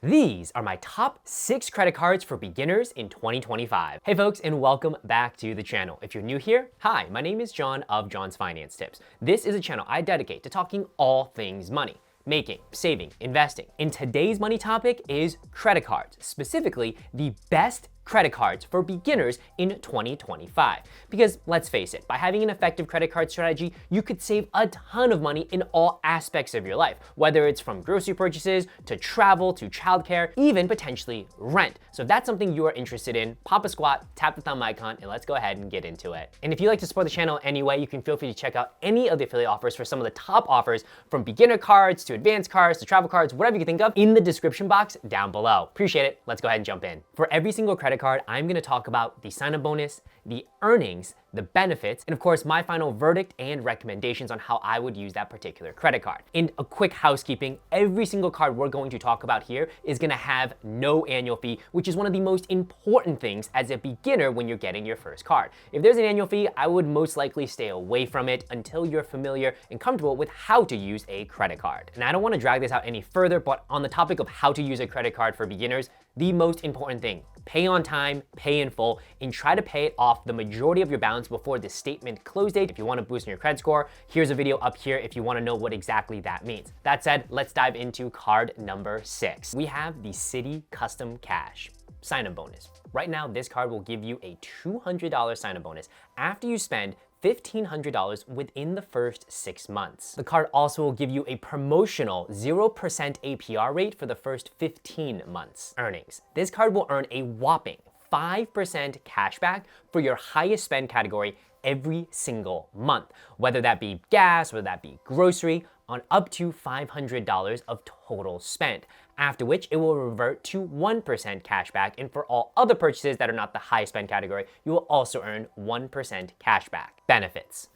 These are my top 6 credit cards for beginners in 2025. Hey folks, and welcome back to the channel. If you're new here, hi, my name is John of John's Finance Tips. This is a channel I dedicate to talking all things money, making, saving, investing. And today's money topic is credit cards, specifically the best credit cards for beginners in 2025. Because let's face it, by having an effective credit card strategy, you could save a ton of money in all aspects of your life, whether it's from grocery purchases, to travel, to childcare, even potentially rent. So if that's something you are interested in, pop a squat, tap the thumb icon, and let's go ahead and get into it. And if you'd like to support the channel anyway, you can feel free to check out any of the affiliate offers for some of the top offers, from beginner cards to advanced cards to travel cards, whatever you can think of, in the description box down below. Appreciate it. Let's go ahead and jump in. For every single credit card, I'm going to talk about the sign-up bonus, the earnings, the benefits, and of course my final verdict and recommendations on how I would use that particular credit card. And a quick housekeeping, every single card we're going to talk about here is going to have no annual fee, which is one of the most important things as a beginner when you're getting your first card. If there's an annual fee, I would most likely stay away from it until you're familiar and comfortable with how to use a credit card. And I don't want to drag this out any further, but on the topic of how to use a credit card for beginners, the most important thing, pay on time, pay in full, and try to pay it off the majority of your balance before the statement close date. If you want to boost your credit score, here's a video up here if you want to know what exactly that means. That said, let's dive into card number 6. We have the Citi Custom Cash sign-up bonus. Right now, this card will give you a $200 sign-up bonus after you spend $1,500 within the first 6 months. The card also will give you a promotional 0% APR rate for the first 15 months. Earnings. This card will earn a whopping 5% cashback for your highest spend category every single month, whether that be gas, whether that be grocery, on up to $500 of total spend, after which it will revert to 1% cashback, and for all other purchases that are not the high spend category, you will also earn 1% cashback. Benefits.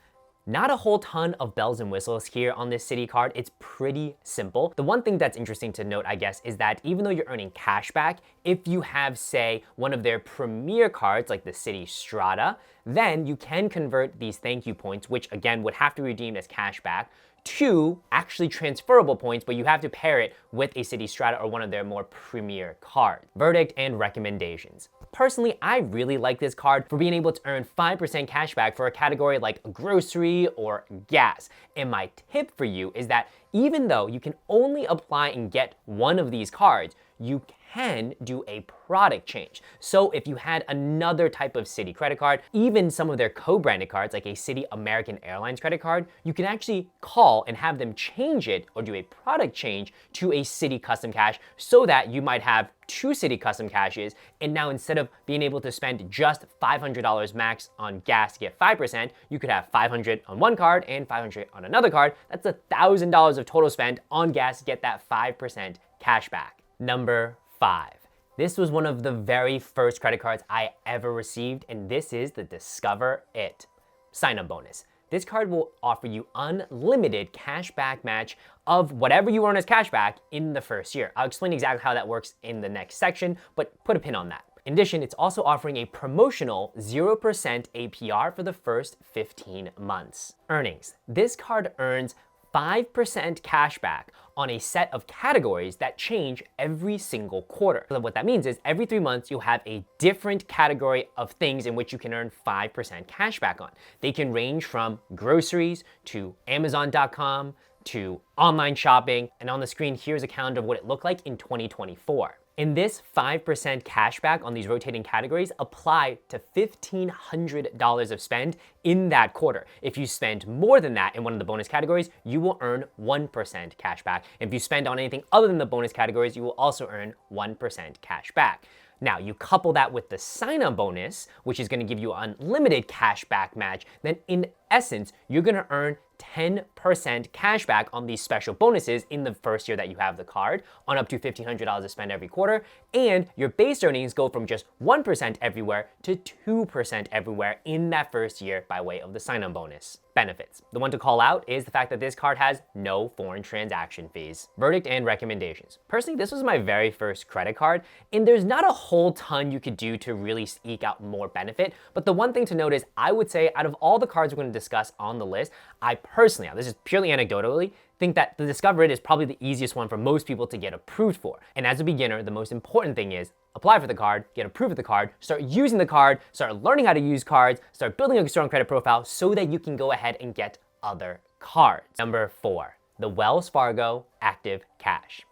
Not a whole ton of bells and whistles here on this Citi card. It's pretty simple. The one thing that's interesting to note, I guess, is that even though you're earning cash back, if you have, say, one of their premier cards like the Citi Strata, then you can convert these thank you points, which again would have to be redeemed as cash back, to actually transferable points, but you have to pair it with a Citi Strata or one of their more premier cards. Verdict and recommendations. Personally, I really like this card for being able to earn 5% cashback for a category like grocery or gas. And my tip for you is that even though you can only apply and get one of these cards, you can do a product change. So if you had another type of Citi credit card, even some of their co-branded cards like a Citi American Airlines credit card, you can actually call and have them change it or do a product change to a Citi Custom Cash, so that you might have 2 Citi Custom Cashes, and now instead of being able to spend just $500 max on gas to get 5%, you could have $500 on one card and $500 on another card. That's $1,000 of total spend on gas to get that 5% cash back. Number 5. This was one of the very first credit cards I ever received, and this is the Discover It sign-up bonus. This card will offer you unlimited cash back match of whatever you earn as cash back in the first year. I'll explain exactly how that works in the next section, but put a pin on that. In addition, it's also offering a promotional 0% APR for the first 15 months. Earnings. This card earns 5% cash back on a set of categories that change every single quarter. So what that means is every 3 months, you'll have a different category of things in which you can earn 5% cash back on. They can range from groceries to Amazon.com to online shopping. And on the screen, here's a calendar of what it looked like in 2024. And this 5% cashback on these rotating categories apply to $1,500 of spend in that quarter. If you spend more than that in one of the bonus categories, you will earn 1% cashback. If you spend on anything other than the bonus categories, you will also earn 1% cashback. Now, you couple that with the sign-up bonus, which is going to give you unlimited cashback match, then in essence, you're going to earn 10% cashback on these special bonuses in the first year that you have the card, on up to $1,500 to spend every quarter, and your base earnings go from just 1% everywhere to 2% everywhere in that first year by way of the sign-up bonus. Benefits. The one to call out is the fact that this card has no foreign transaction fees. Verdict and recommendations. Personally, this was my very first credit card, and there's not a whole ton you could do to really eke out more benefit, but the one thing to note is I would say out of all the cards we're going to discuss on the list, I personally, now this is purely anecdotally, think that the Discover It is probably the easiest one for most people to get approved for. And as a beginner, the most important thing is apply for the card, get approved for the card, start using the card, start learning how to use cards, start building a strong credit profile so that you can go ahead and get other cards. Number 4, the Wells Fargo Active Cash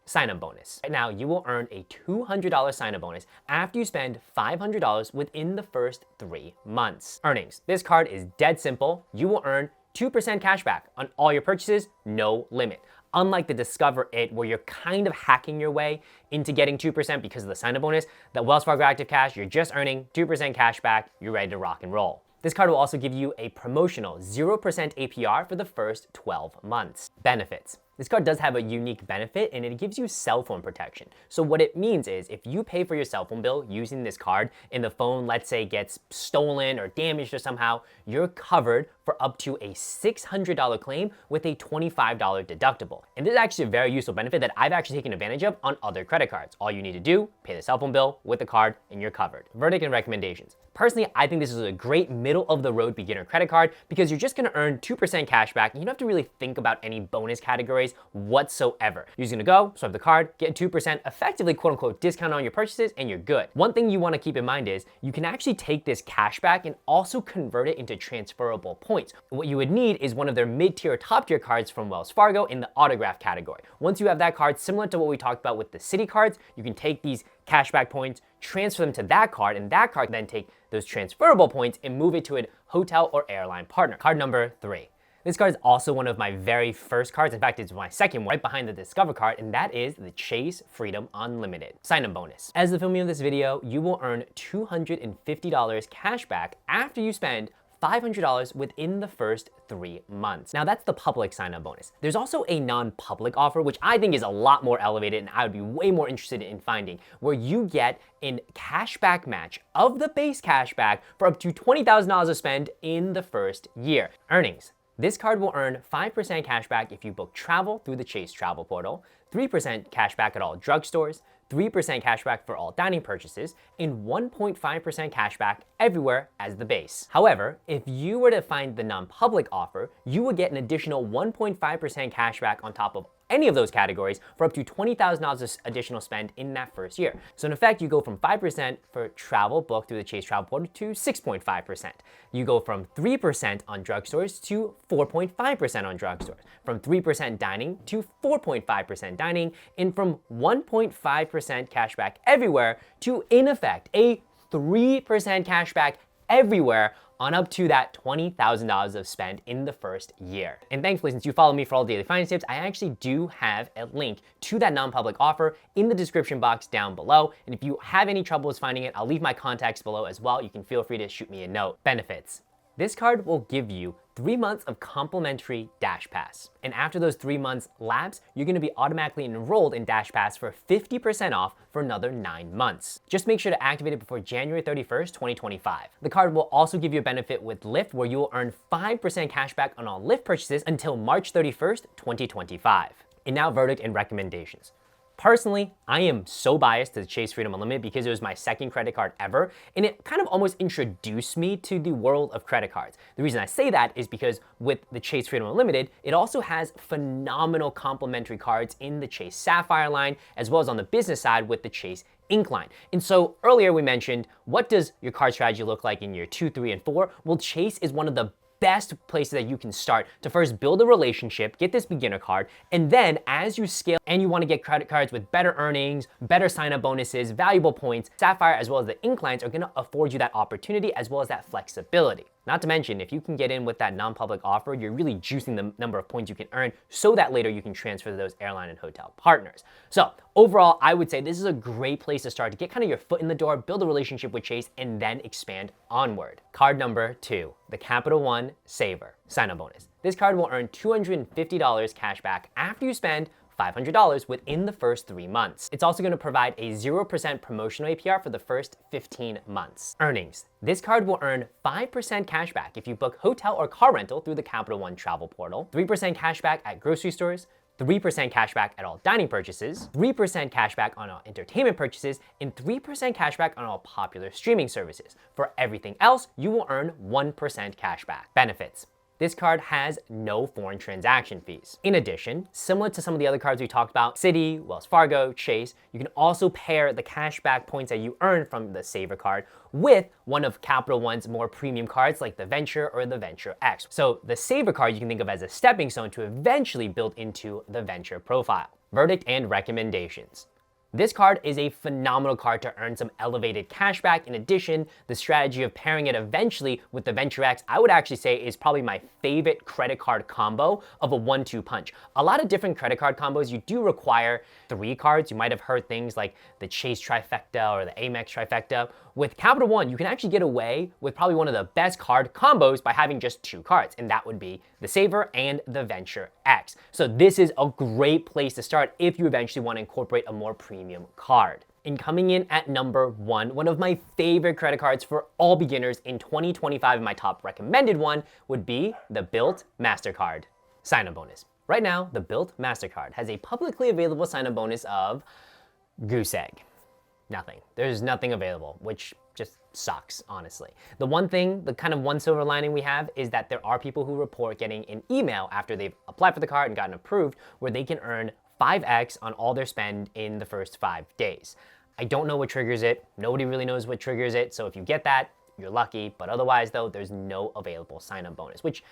sign-up bonus. Right now, you will earn a $200 sign-up bonus after you spend $500 within the first 3 months. Earnings. This card is dead simple. You will earn 2% cash back on all your purchases, no limit. Unlike the Discover It, where you're kind of hacking your way into getting 2% because of the sign-up bonus, the Wells Fargo Active Cash, you're just earning 2% cash back, you're ready to rock and roll. This card will also give you a promotional 0% APR for the first 12 months. Benefits. This card does have a unique benefit, and it gives you cell phone protection. So what it means is if you pay for your cell phone bill using this card and the phone, let's say, gets stolen or damaged or somehow, you're covered for up to a $600 claim with a $25 deductible. And this is actually a very useful benefit that I've actually taken advantage of on other credit cards. All you need to do, pay the cell phone bill with the card, and you're covered. Verdict and recommendations. Personally, I think this is a great middle-of-the-road beginner credit card because you're just gonna earn 2% cash back, and you don't have to really think about any bonus categories whatsoever. You're just gonna go, swipe the card, get 2% effectively quote-unquote discount on your purchases, and you're good. One thing you wanna keep in mind is you can actually take this cash back and also convert it into transferable points. What you would need is one of their mid-tier or top-tier cards from Wells Fargo in the autograph category. Once you have that card, similar to what we talked about with the Citi cards, you can take these cashback points, transfer them to that card, and that card can then take those transferable points and move it to a hotel or airline partner. Card number 3. This card is also one of my very first cards. In fact, it's my second one, right behind the Discover card, and that is the Chase Freedom Unlimited sign-up bonus. As the filming of this video, you will earn $250 cash back after you spend $500 within the first 3 months. Now that's the public sign-up bonus. There's also a non-public offer, which I think is a lot more elevated and I would be way more interested in finding, where you get a cashback match of the base cashback for up to $20,000 of spend in the first year. Earnings. This card will earn 5% cashback if you book travel through the Chase travel portal, 3% cashback at all drugstores, 3% cashback for all dining purchases, and 1.5% cashback everywhere as the base. However, if you were to find the non-public offer, you would get an additional 1.5% cashback on top of any of those categories for up to $20,000 of additional spend in that first year. So in effect, you go from 5% for travel booked through the Chase travel portal to 6.5%. You go from 3% on drugstores to 4.5% on drugstores, from 3% dining to 4.5% dining, and from 1.5% cashback everywhere to, in effect, a 3% cashback everywhere on up to that $20,000 of spend in the first year. And thankfully, since you follow me for all daily finance tips, I actually do have a link to that non-public offer in the description box down below. And if you have any troubles finding it, I'll leave my contacts below as well. You can feel free to shoot me a note. Benefits. This card will give you 3 months of complimentary Dash Pass. And after those 3 months lapse, you're gonna be automatically enrolled in Dash Pass for 50% off for another 9 months. Just make sure to activate it before January 31st, 2025. The card will also give you a benefit with Lyft where you will earn 5% cash back on all Lyft purchases until March 31st, 2025. And now verdict and recommendations. Personally, I am so biased to the Chase Freedom Unlimited because it was my second credit card ever, and it kind of almost introduced me to the world of credit cards. The reason I say that is because with the Chase Freedom Unlimited, it also has phenomenal complimentary cards in the Chase Sapphire line, as well as on the business side with the Chase Ink line. And so earlier we mentioned, what does your card strategy look like in year 2, 3, and 4? Well, Chase is one of the best places that you can start to first build a relationship, get this beginner card, and then as you scale and you want to get credit cards with better earnings, better sign-up bonuses, valuable points, Sapphire as well as the Ink lines are going to afford you that opportunity as well as that flexibility. Not to mention, if you can get in with that non-public offer, you're really juicing the number of points you can earn so that later you can transfer to those airline and hotel partners. So overall, I would say this is a great place to start to get kind of your foot in the door, build a relationship with Chase, and then expand onward. Card number 2, the Capital One Saver sign-up bonus. This card will earn $250 cash back after you spend $500 within the first 3 months. It's also going to provide a 0% promotional APR for the first 15 months. Earnings. This card will earn 5% cash back if you book hotel or car rental through the Capital One travel portal, 3% cash back at grocery stores, 3% cash back at all dining purchases, 3% cash back on all entertainment purchases, and 3% cash back on all popular streaming services. For everything else, you will earn 1% cash back. Benefits. this card has no foreign transaction fees. In addition, similar to some of the other cards we talked about, Citi, Wells Fargo, Chase, you can also pair the cashback points that you earn from the Saver card with one of Capital One's more premium cards like the Venture or the Venture X. So the Saver card you can think of as a stepping stone to eventually build into the Venture profile. Verdict and recommendations. This card is a phenomenal card to earn some elevated cashback. In addition, the strategy of pairing it eventually with the Venture X, I would actually say is probably my favorite credit card combo of a 1-2 punch. A lot of different credit card combos, you do require 3 cards. You might have heard things like the Chase trifecta or the Amex trifecta. With Capital One, you can actually get away with probably one of the best card combos by having just 2 cards, and that would be the Saver and the Venture X. So this is a great place to start if you eventually want to incorporate a more premium card. And coming in at number 1, one of my favorite credit cards for all beginners in 2025, and my top recommended one would be the Bilt Mastercard sign-up bonus. Right now, the Bilt Mastercard has a publicly available sign-up bonus of goose egg. Nothing. There's nothing available, which just sucks, honestly. The one thing, the kind of one silver lining we have is that there are people who report getting an email after they've applied for the card and gotten approved where they can earn 5x on all their spend in the first 5 days. I don't know what triggers it. Nobody really knows what triggers it. So if you get that, you're lucky. But otherwise, though, there's no available sign-up bonus, which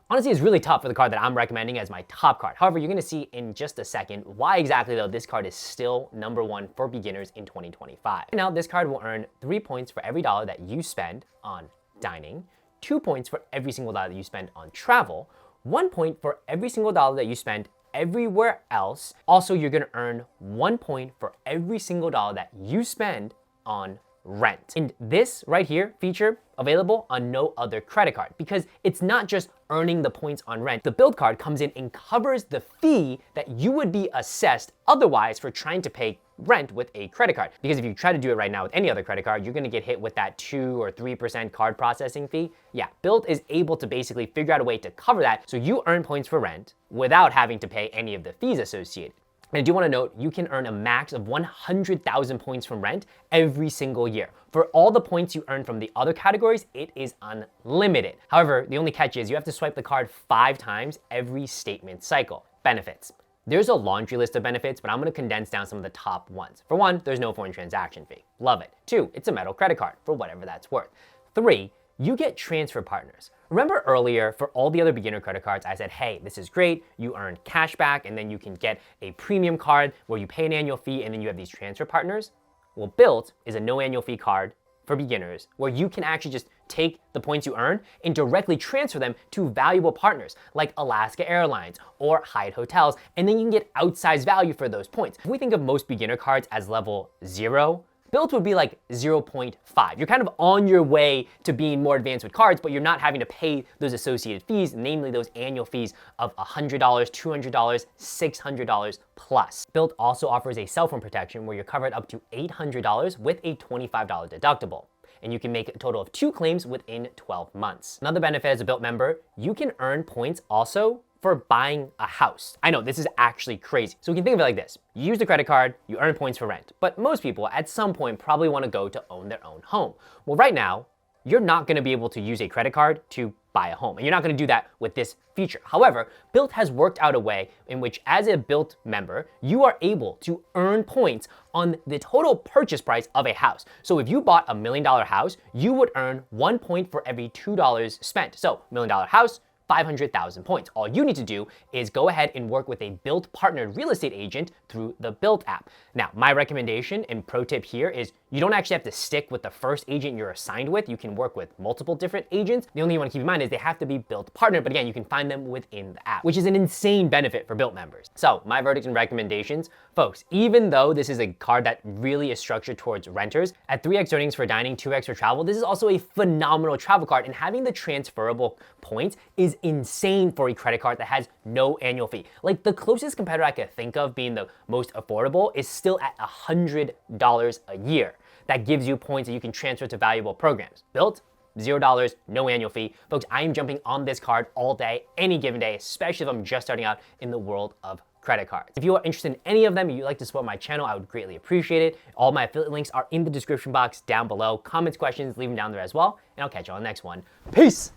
honestly is really tough for the card that I'm recommending as my top card. However, you're gonna see in just a second why exactly though this card is still number 1 for beginners in 2025. Now, this card will earn 3 points for every dollar that you spend on dining, 2 points for every single dollar that you spend on travel, 1 point for every single dollar that you spend everywhere else. Also, you're gonna earn 1 point for every single dollar that you spend on rent. And this right here feature available on no other credit card because it's not just earning the points on rent. The Bilt card comes in and covers the fee that you would be assessed otherwise for trying to pay rent with a credit card. Because if you try to do it right now with any other credit card, you're gonna get hit with that 2 or 3% card processing fee. Yeah, Bilt is able to basically figure out a way to cover that so you earn points for rent without having to pay any of the fees associated. And I do want to note, you can earn a max of 100,000 points from rent every single year. For all the points you earn from the other categories, it is unlimited. However, the only catch is you have to swipe the card 5 times every statement cycle. Benefits. There's a laundry list of benefits, but I'm going to condense down some of the top ones. For 1, there's no foreign transaction fee. Love it. 2, it's a metal credit card for whatever that's worth. 3, you get transfer partners. Remember earlier, for all the other beginner credit cards, I said, hey, this is great. You earn cash back, and then you can get a premium card where you pay an annual fee, and then you have these transfer partners. Well, Bilt is a no annual fee card for beginners where you can actually just take the points you earn and directly transfer them to valuable partners like Alaska Airlines or Hyatt Hotels, and then you can get outsized value for those points. If we think of most beginner cards as level 0, Bilt would be like 0.5. You're kind of on your way to being more advanced with cards, but you're not having to pay those associated fees, namely those annual fees of $100, $200, $600 plus. Bilt also offers a cell phone protection where you're covered up to $800 with a $25 deductible. And you can make a total of 2 claims within 12 months. Another benefit as a Bilt member, you can earn points also for buying a house. I know, this is actually crazy. So we can think of it like this. You use the credit card, you earn points for rent, but most people at some point probably want to go to own their own home. Well, right now, you're not going to be able to use a credit card to buy a home, and you're not going to do that with this feature. However, Bilt has worked out a way in which as a Bilt member, you are able to earn points on the total purchase price of a house. So if you bought a $1 million house, you would earn 1 point for every $2 spent. So $1 million house, 500,000 points. All you need to do is go ahead and work with a Bilt partnered real estate agent through the Bilt app. Now, my recommendation and pro tip here is you don't actually have to stick with the first agent you're assigned with. You can work with multiple different agents. The only thing you want to keep in mind is they have to be Bilt partnered, but again, you can find them within the app, which is an insane benefit for Bilt members. So my verdict and recommendations, folks, even though this is a card that really is structured towards renters, at 3x earnings for dining, 2x for travel, this is also a phenomenal travel card, and having the transferable points is insane for a credit card that has no annual fee. Like the closest competitor I could think of being the most affordable is still at $100 a year. That gives you points that you can transfer to valuable programs. Bilt, $0, no annual fee. Folks, I am jumping on this card all day, any given day, especially if I'm just starting out in the world of credit cards. If you are interested in any of them and you'd like to support my channel, I would greatly appreciate it. All my affiliate links are in the description box down below. Comments, questions, leave them down there as well, and I'll catch you on the next one. Peace!